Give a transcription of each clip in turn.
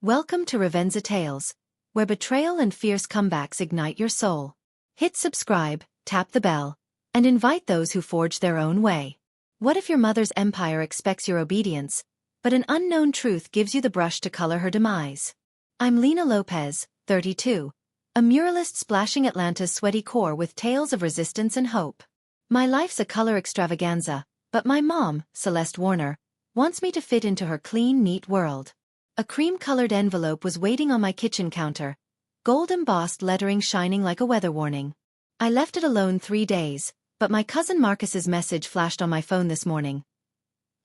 Welcome to Revenza Tales, where betrayal and fierce comebacks ignite your soul. Hit subscribe, tap the bell, and invite those who forge their own way. What if your mother's empire expects your obedience, but an unknown truth gives you the brush to color her demise? I'm Lena Lopez, 32, a muralist splashing Atlanta's sweaty core with tales of resistance and hope. My life's a color extravaganza, but my mom, Celeste Warner, wants me to fit into her clean, neat world. A cream-colored envelope was waiting on my kitchen counter, gold-embossed lettering shining like a weather warning. I left it alone 3 days, but my cousin Marcus's message flashed on my phone this morning.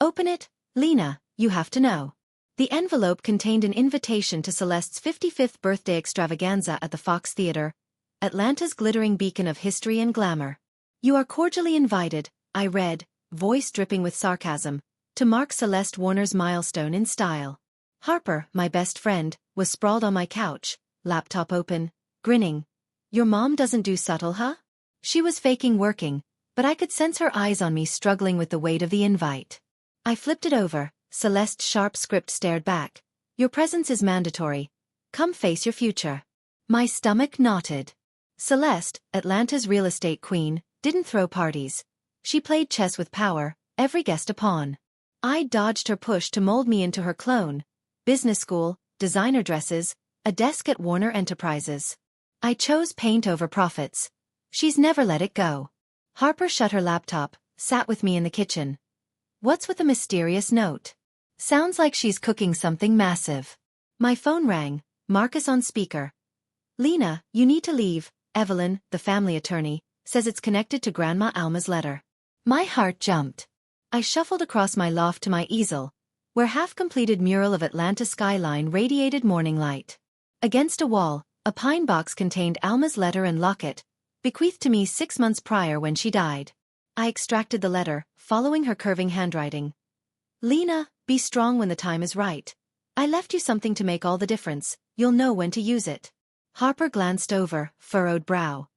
Open it, Lena, you have to know. The envelope contained an invitation to Celeste's 55th birthday extravaganza at the Fox Theater, Atlanta's glittering beacon of history and glamour. You are cordially invited, I read, voice dripping with sarcasm, to mark Celeste Warner's milestone in style. Harper, my best friend, was sprawled on my couch, laptop open, grinning. Your mom doesn't do subtle, huh? She was faking working, but I could sense her eyes on me struggling with the weight of the invite. I flipped it over, Celeste's sharp script stared back. Your presence is mandatory. Come face your future. My stomach knotted. Celeste, Atlanta's real estate queen, didn't throw parties. She played chess with power, every guest a pawn. I dodged her push to mold me into her clone. Business school, designer dresses, a desk at Warner Enterprises. I chose paint over profits. She's never let it go. Harper shut her laptop, sat with me in the kitchen. What's with the mysterious note? Sounds like she's cooking something massive. My phone rang, Marcus on speaker. Lena, you need to leave. Evelyn, the family attorney, says it's connected to Grandma Alma's letter. My heart jumped. I shuffled across my loft to my easel, where half-completed mural of Atlanta skyline radiated morning light. Against a wall, a pine box contained Alma's letter and locket, bequeathed to me 6 months prior when she died. I extracted the letter, following her curving handwriting. Lena, be strong when the time is right. I left you something to make all the difference, you'll know when to use it. Harper glanced over, furrowed brow.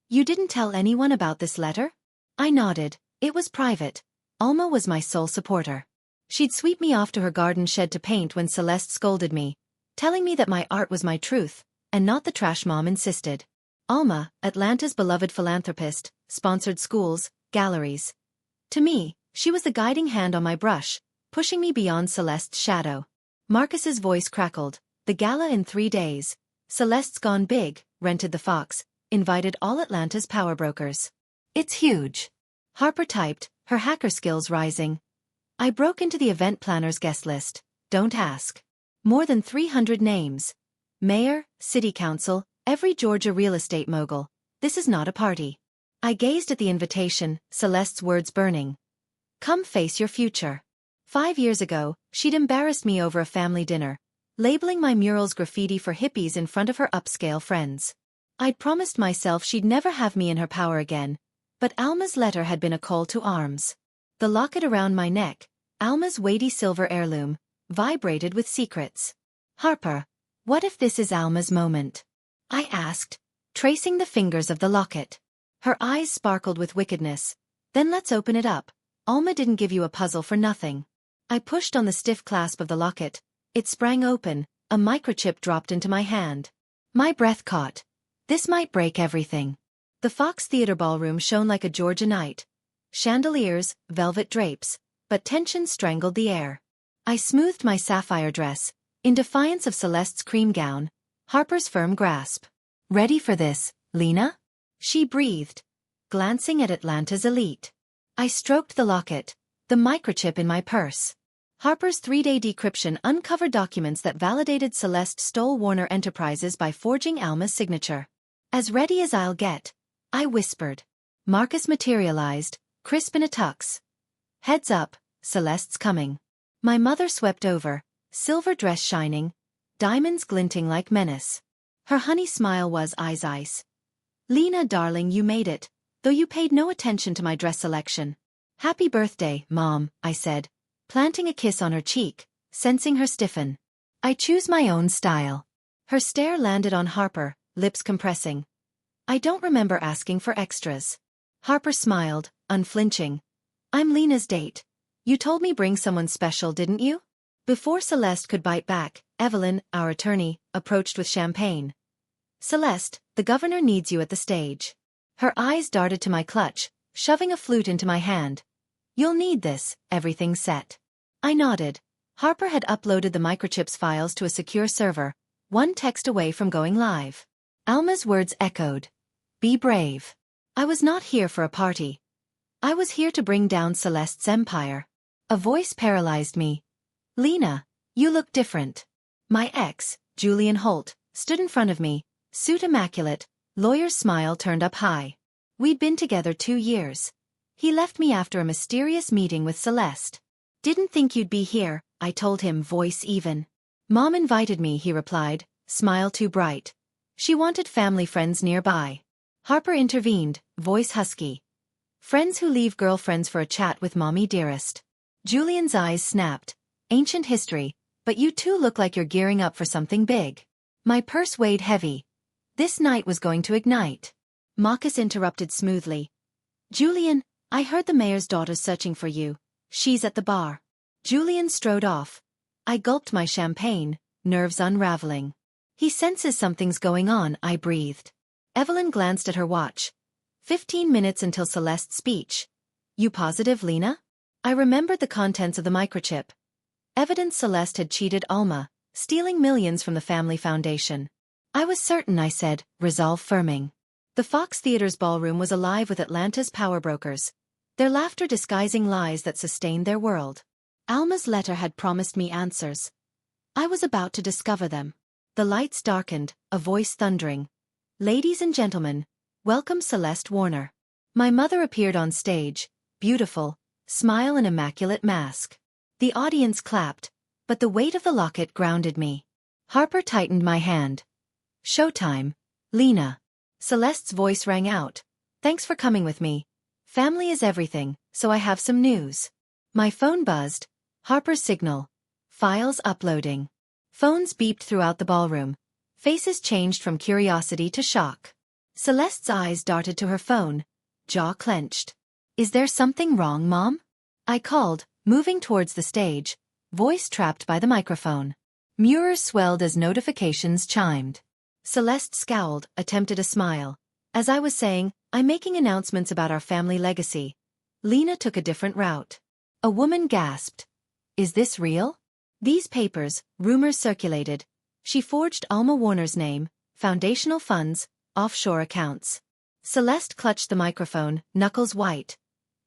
You didn't tell anyone about this letter? I nodded. It was private. Alma was my sole supporter. She'd sweep me off to her garden shed to paint when Celeste scolded me, telling me that my art was my truth, and not the trash mom insisted. Alma, Atlanta's beloved philanthropist, sponsored schools, galleries. To me, she was the guiding hand on my brush, pushing me beyond Celeste's shadow. Marcus's voice crackled. The gala in 3 days. Celeste's gone big, rented the Fox, invited all Atlanta's power brokers. It's huge. Harper typed, her hacker skills rising. I broke into the event planner's guest list. Don't ask. More than 300 names. Mayor, city council, every Georgia real estate mogul. This is not a party. I gazed at the invitation, Celeste's words burning. Come face your future. 5 years ago, she'd embarrassed me over a family dinner, labeling my murals graffiti for hippies in front of her upscale friends. I'd promised myself she'd never have me in her power again, but Alma's letter had been a call to arms. The locket around my neck, Alma's weighty silver heirloom, vibrated with secrets. Harper, what if this is Alma's moment? I asked, tracing the fingers of the locket. Her eyes sparkled with wickedness. Then let's open it up. Alma didn't give you a puzzle for nothing. I pushed on the stiff clasp of the locket. It sprang open, a microchip dropped into my hand. My breath caught. This might break everything. The Fox Theater ballroom shone like a Georgia night. Chandeliers, velvet drapes, but tension strangled the air. I smoothed my sapphire dress, in defiance of Celeste's cream gown, Harper's firm grasp. Ready for this, Lena? She breathed, glancing at Atlanta's elite. I stroked the locket, the microchip in my purse. Harper's 3-day decryption uncovered documents that validated Celeste stole Warner Enterprises by forging Alma's signature. As ready as I'll get, I whispered. Marcus materialized, crisp in a tux. Heads up, Celeste's coming. My mother swept over, silver dress shining, diamonds glinting like menace. Her honey smile was ice. Lena, darling, you made it, though you paid no attention to my dress selection. Happy birthday, Mom, I said, planting a kiss on her cheek, sensing her stiffen. I choose my own style. Her stare landed on Harper, lips compressing. I don't remember asking for extras. Harper smiled, unflinching. I'm Lena's date. You told me bring someone special, didn't you? Before Celeste could bite back, Evelyn, our attorney, approached with champagne. Celeste, the governor needs you at the stage. Her eyes darted to my clutch, shoving a flute into my hand. You'll need this, everything's set. I nodded. Harper had uploaded the microchips files to a secure server, one text away from going live. Alma's words echoed. Be brave. I was not here for a party. I was here to bring down Celeste's empire. A voice paralyzed me. Lena, you look different. My ex, Julian Holt, stood in front of me, suit immaculate, lawyer's smile turned up high. We'd been together 2 years. He left me after a mysterious meeting with Celeste. Didn't think you'd be here, I told him, voice even. Mom invited me, he replied, smile too bright. She wanted family friends nearby. Harper intervened, voice husky. Friends who leave girlfriends for a chat with mommy dearest. Julian's eyes snapped. Ancient history, but you two look like you're gearing up for something big. My purse weighed heavy. This night was going to ignite. Marcus interrupted smoothly. Julian, I heard the mayor's daughter's searching for you. She's at the bar. Julian strode off. I gulped my champagne, nerves unraveling. He senses something's going on, I breathed. Evelyn glanced at her watch. 15 minutes until Celeste's speech. You positive, Lena? I remembered the contents of the microchip. Evidence Celeste had cheated Alma, stealing millions from the family foundation. I was certain, I said, resolve firming. The Fox Theater's ballroom was alive with Atlanta's power brokers, their laughter disguising lies that sustained their world. Alma's letter had promised me answers. I was about to discover them. The lights darkened, a voice thundering. Ladies and gentlemen, welcome Celeste Warner. My mother appeared on stage, beautiful, smile and immaculate mask. The audience clapped, but the weight of the locket grounded me. Harper tightened my hand. Showtime, Lena. Celeste's voice rang out. Thanks for coming with me. Family is everything, so I have some news. My phone buzzed. Harper's signal. Files uploading. Phones beeped throughout the ballroom. Faces changed from curiosity to shock. Celeste's eyes darted to her phone, jaw clenched. Is there something wrong, Mom? I called, moving towards the stage, voice trapped by the microphone. Mirrors swelled as notifications chimed. Celeste scowled, attempted a smile. As I was saying, I'm making announcements about our family legacy. Lena took a different route. A woman gasped. Is this real? These papers, rumors circulated. She forged Alma Warner's name, foundational funds, offshore accounts. Celeste clutched the microphone, knuckles white.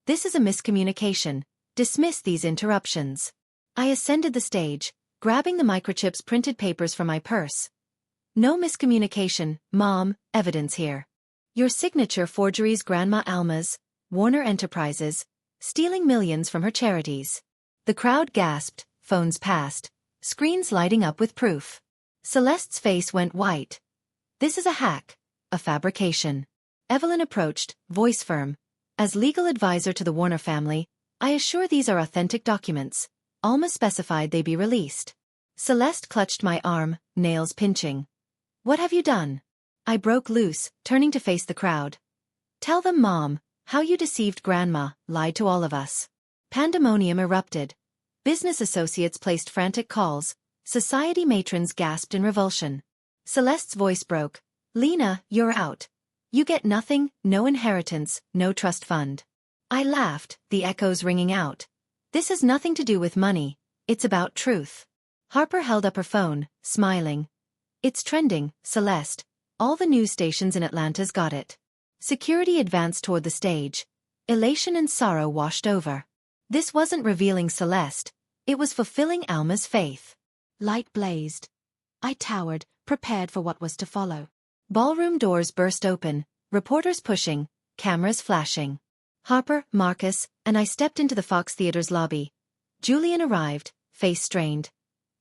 This is a miscommunication. Dismiss these interruptions. I ascended the stage, grabbing the microchip's printed papers from my purse. No miscommunication, Mom, evidence here. Your signature forgeries, Grandma Alma's, Warner Enterprises, stealing millions from her charities. The crowd gasped, phones passed, screens lighting up with proof. Celeste's face went white. This is a hack, a fabrication. Evelyn approached, voice firm. As legal advisor to the Warner family, I assure these are authentic documents. Alma specified they be released. Celeste clutched my arm, nails pinching. What have you done? I broke loose, turning to face the crowd. Tell them, Mom, how you deceived Grandma, lied to all of us. Pandemonium erupted. Business associates placed frantic calls. Society matrons gasped in revulsion. Celeste's voice broke. Lena, you're out. You get nothing, no inheritance, no trust fund. I laughed, the echoes ringing out. This has nothing to do with money. It's about truth. Harper held up her phone, smiling. It's trending, Celeste. All the news stations in Atlanta's got it. Security advanced toward the stage. Elation and sorrow washed over. This wasn't revealing Celeste. It was fulfilling Alma's faith. Light blazed. I towered, prepared for what was to follow. Ballroom doors burst open, reporters pushing, cameras flashing. Harper, Marcus, and I stepped into the Fox Theater's lobby. Julian arrived, face strained.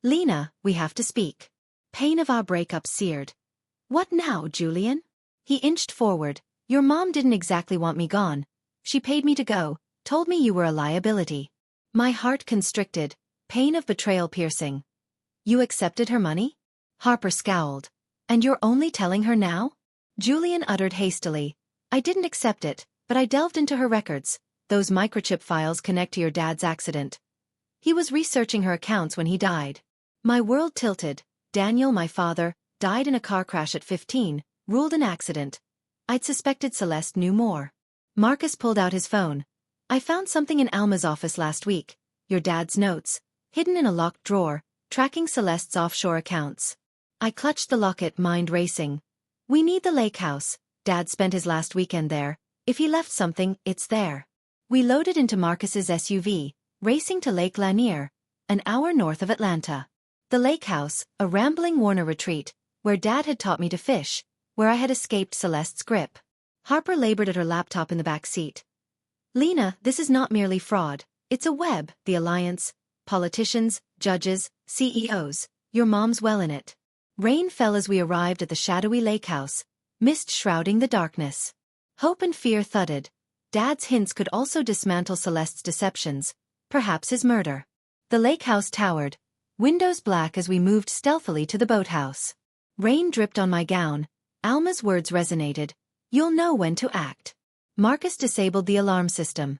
Lena, we have to speak. Pain of our breakup seared. What now, Julian? He inched forward. Your mom didn't exactly want me gone. She paid me to go, told me you were a liability. My heart constricted, pain of betrayal piercing. You accepted her money? Harper scowled. And you're only telling her now? Julian uttered hastily. I didn't accept it, but I delved into her records. Those microchip files connect to your dad's accident. He was researching her accounts when he died. My world tilted. Daniel, my father, died in a car crash at 15, ruled an accident. I'd suspected Celeste knew more. Marcus pulled out his phone. I found something in Alma's office last week. Your dad's notes, hidden in a locked drawer, tracking Celeste's offshore accounts. I clutched the locket, mind racing. We need the lake house. Dad spent his last weekend there. If he left something, it's there. We loaded into Marcus's SUV, racing to Lake Lanier, an hour north of Atlanta. The lake house, a rambling Warner retreat, where Dad had taught me to fish, where I had escaped Celeste's grip. Harper labored at her laptop in the back seat. Lena, this is not merely fraud. It's a web, the alliance, politicians, judges, CEOs. Your mom's well in it. Rain fell as we arrived at the shadowy lake house, mist shrouding the darkness. Hope and fear thudded. Dad's hints could also dismantle Celeste's deceptions, perhaps his murder. The lake house towered, windows black as we moved stealthily to the boathouse. Rain dripped on my gown. Alma's words resonated. You'll know when to act. Marcus disabled the alarm system.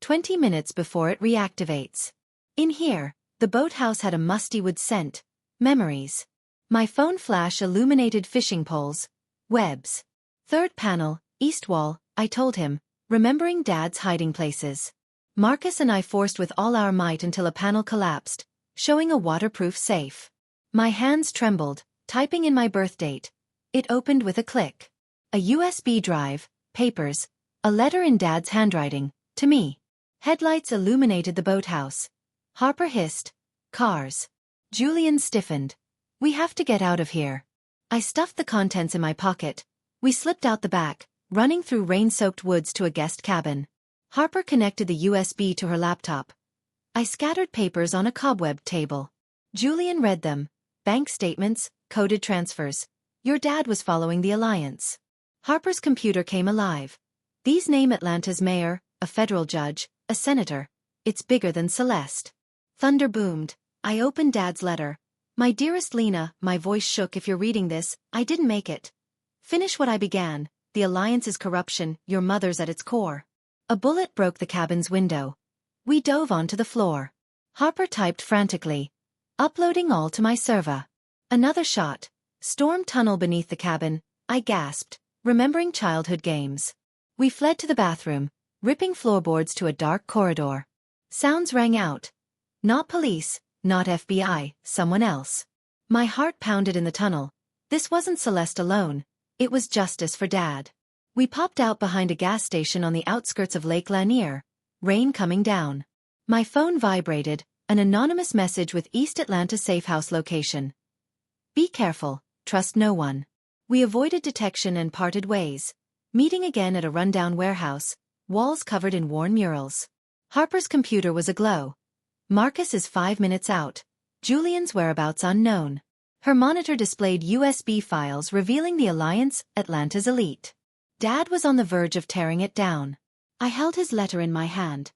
20 minutes before it reactivates. In here, the boathouse had a musty wood scent. Memories. My phone flash illuminated fishing poles. Webs. Third panel, east wall, I told him, remembering Dad's hiding places. Marcus and I forced with all our might until a panel collapsed, showing a waterproof safe. My hands trembled, typing in my birth date. It opened with a click. A USB drive, papers, a letter in Dad's handwriting, to me. Headlights illuminated the boathouse. Harper hissed, "Cars." Julian stiffened. "We have to get out of here." I stuffed the contents in my pocket. We slipped out the back, running through rain-soaked woods to a guest cabin. Harper connected the USB to her laptop. I scattered papers on a cobwebbed table. Julian read them. Bank statements, coded transfers. Your dad was following the alliance. Harper's computer came alive. These name Atlanta's mayor, a federal judge, a senator. It's bigger than Celeste. Thunder boomed. I opened Dad's letter. My dearest Lena, my voice shook. If you're reading this, I didn't make it. Finish what I began. The alliance is corruption, your mother's at its core. A bullet broke the cabin's window. We dove onto the floor. Harper typed frantically. Uploading all to my server. Another shot. Storm tunnel beneath the cabin, I gasped, remembering childhood games. We fled to the bathroom, ripping floorboards to a dark corridor. Sounds rang out. Not police, not FBI, someone else. My heart pounded in the tunnel. This wasn't Celeste alone. It was justice for Dad. We popped out behind a gas station on the outskirts of Lake Lanier, rain coming down. My phone vibrated, an anonymous message with East Atlanta safe house location. Be careful, trust no one. We avoided detection and parted ways, meeting again at a rundown warehouse, walls covered in worn murals. Harper's computer was aglow. Marcus is 5 minutes out. Julian's whereabouts unknown. Her monitor displayed USB files revealing the alliance, Atlanta's elite. Dad was on the verge of tearing it down. I held his letter in my hand.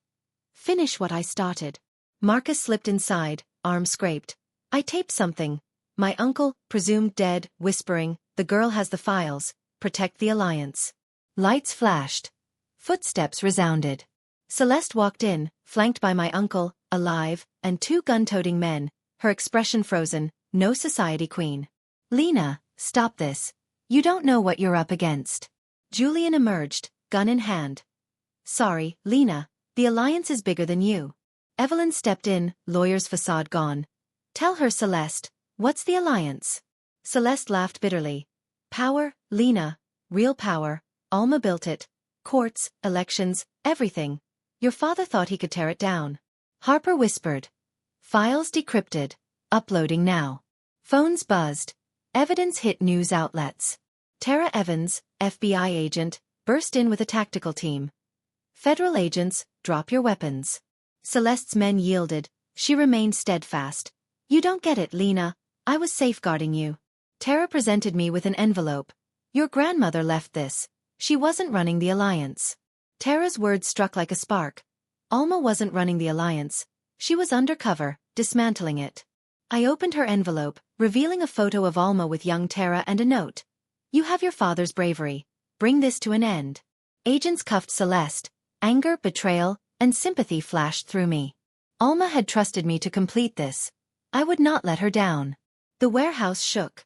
Finish what I started. Marcus slipped inside, arm scraped. I taped something. My uncle, presumed dead, whispering, the girl has the files, protect the alliance. Lights flashed. Footsteps resounded. Celeste walked in, flanked by my uncle, alive, and 2 gun-toting men, her expression frozen, no society queen. Lena, stop this. You don't know what you're up against. Julian emerged, gun in hand. Sorry, Lena, the alliance is bigger than you. Evelyn stepped in, lawyer's facade gone. Tell her, Celeste, what's the alliance? Celeste laughed bitterly. Power, Lena, real power, Alma built it. Courts, elections, everything. Your father thought he could tear it down. Harper whispered. Files decrypted. Uploading now. Phones buzzed. Evidence hit news outlets. Tara Evans, FBI agent, burst in with a tactical team. Federal agents, drop your weapons. Celeste's men yielded. She remained steadfast. You don't get it, Lena. I was safeguarding you. Tara presented me with an envelope. Your grandmother left this. She wasn't running the alliance. Tara's words struck like a spark. Alma wasn't running the alliance. She was undercover, dismantling it. I opened her envelope, revealing a photo of Alma with young Tara and a note. You have your father's bravery. Bring this to an end. Agents cuffed Celeste. Anger, betrayal, and sympathy flashed through me. Alma had trusted me to complete this. I would not let her down. The warehouse shook.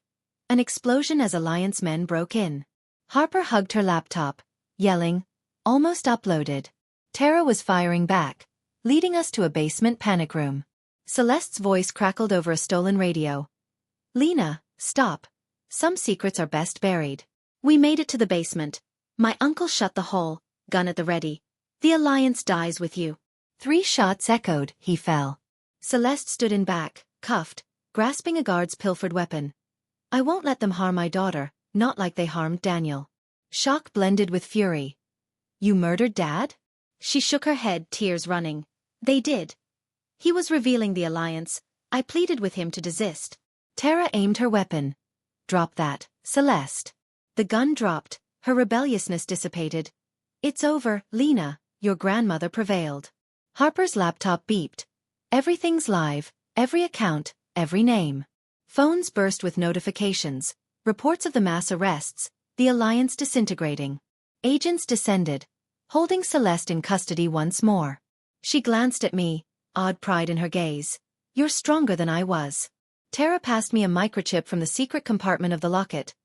An explosion as Alliance men broke in. Harper hugged her laptop, yelling, "Almost uploaded." Tara was firing back, leading us to a basement panic room. Celeste's voice crackled over a stolen radio. "Lena, stop. Some secrets are best buried." We made it to the basement. My uncle shut the hole, gun at the ready. "The Alliance dies with you." 3 shots echoed, he fell. Celeste stood in back, cuffed, grasping a guard's pilfered weapon. "I won't let them harm my daughter, not like they harmed Daniel." Shock blended with fury. "You murdered Dad?" She shook her head, tears running. "They did. He was revealing the Alliance. I pleaded with him to desist." Tara aimed her weapon. "Drop that, Celeste." The gun dropped, her rebelliousness dissipated. "It's over, Lena, your grandmother prevailed." Harper's laptop beeped. Everything's live, every account, every name. Phones burst with notifications, reports of the mass arrests, the Alliance disintegrating. Agents descended, holding Celeste in custody once more. She glanced at me, odd pride in her gaze. "You're stronger than I was." Tara passed me a microchip from the secret compartment of the locket.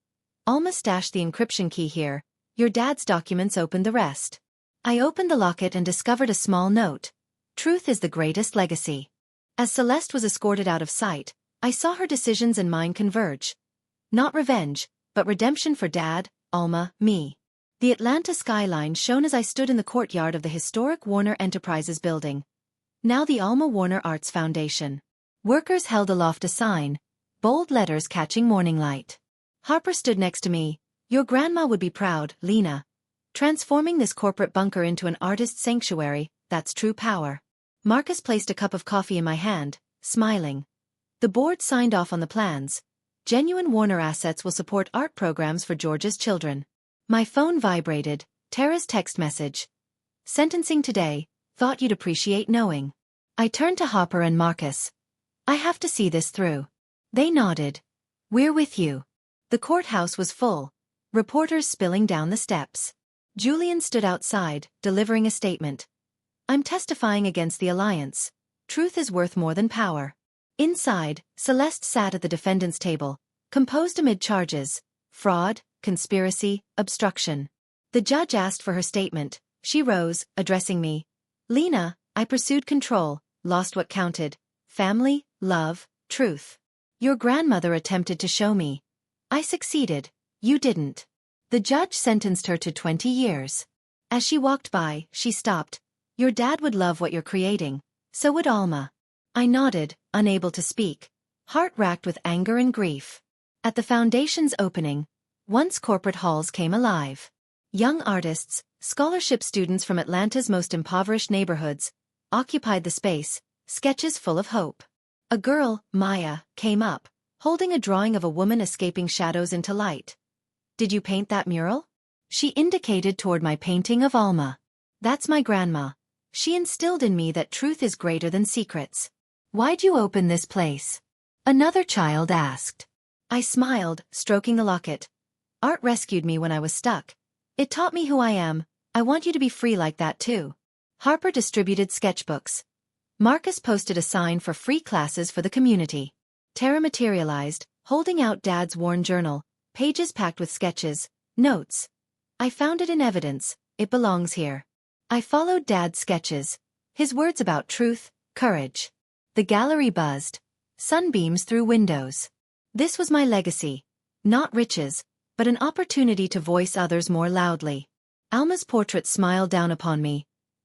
"Alma stashed the encryption key here. Your dad's documents opened the rest." I opened the locket and discovered a small note. "Truth is the greatest legacy." As Celeste was escorted out of sight, I saw her decisions and mine converge. Not revenge, but redemption for Dad, Alma, me. The Atlanta skyline shone as I stood in the courtyard of the historic Warner Enterprises building. Now the Alma Warner Arts Foundation. Workers held aloft a sign, bold letters catching morning light. Harper stood next to me. "Your grandma would be proud, Lena. Transforming this corporate bunker into an artist's sanctuary, that's true power." Marcus placed a cup of coffee in my hand, smiling. "The board signed off on the plans. Genuine Warner assets will support art programs for Georgia's children." My phone vibrated, Tara's text message. "Sentencing today, thought you'd appreciate knowing." I turned to Harper and Marcus. "I have to see this through." They nodded. "We're with you." The courthouse was full, reporters spilling down the steps. Julian stood outside, delivering a statement. "I'm testifying against the Alliance. Truth is worth more than power." Inside, Celeste sat at the defendant's table, composed amid charges: fraud, conspiracy, obstruction. The judge asked for her statement. She rose, addressing me. "Lena, I pursued control, lost what counted: family, love, truth. Your grandmother attempted to show me. I succeeded, you didn't." The judge sentenced her to 20 years. As she walked by, she stopped. "Your dad would love what you're creating. So would Alma." I nodded, unable to speak, heart racked with anger and grief. At the foundation's opening, once corporate halls came alive. Young artists, scholarship students from Atlanta's most impoverished neighborhoods, occupied the space, sketches full of hope. A girl, Maya, came up, holding a drawing of a woman escaping shadows into light. "Did you paint that mural?" She indicated toward my painting of Alma. "That's my grandma. She instilled in me that truth is greater than secrets." "Why'd you open this place?" another child asked. I smiled, stroking the locket. "Art rescued me when I was stuck. It taught me who I am. I want you to be free like that too." Harper distributed sketchbooks. Marcus posted a sign for free classes for the community. Tara materialized, holding out Dad's worn journal, pages packed with sketches, notes. "I found it in evidence, it belongs here." I followed Dad's sketches, his words about truth, courage. The gallery buzzed. Sunbeams through windows. This was my legacy. Not riches, but an opportunity to voice others more loudly. Alma's portrait smiled down upon me.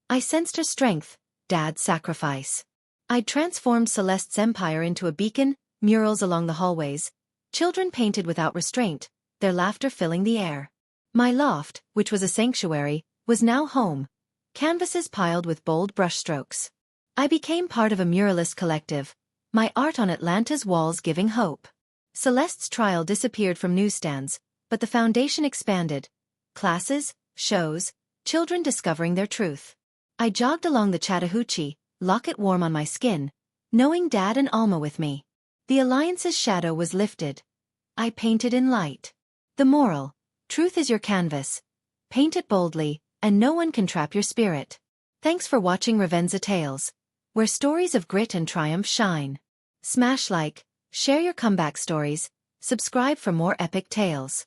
I sensed her strength, Dad's sacrifice. I'd transformed Celeste's empire into a beacon, murals along the hallways. Children painted without restraint, their laughter filling the air. My loft, which was a sanctuary, was now home. Canvases piled with bold brushstrokes. I became part of a muralist collective, my art on Atlanta's walls giving hope. Celeste's trial disappeared from newsstands, but the foundation expanded. Classes, shows, children discovering their truth. I jogged along the Chattahoochee, locket warm on my skin, knowing Dad and Alma with me. The Alliance's shadow was lifted. I painted in light. The moral: truth is your canvas. Paint it boldly, and no one can trap your spirit. Thanks for watching Revenza Tales, where stories of grit and triumph shine. Smash like, share your comeback stories, subscribe for more epic tales.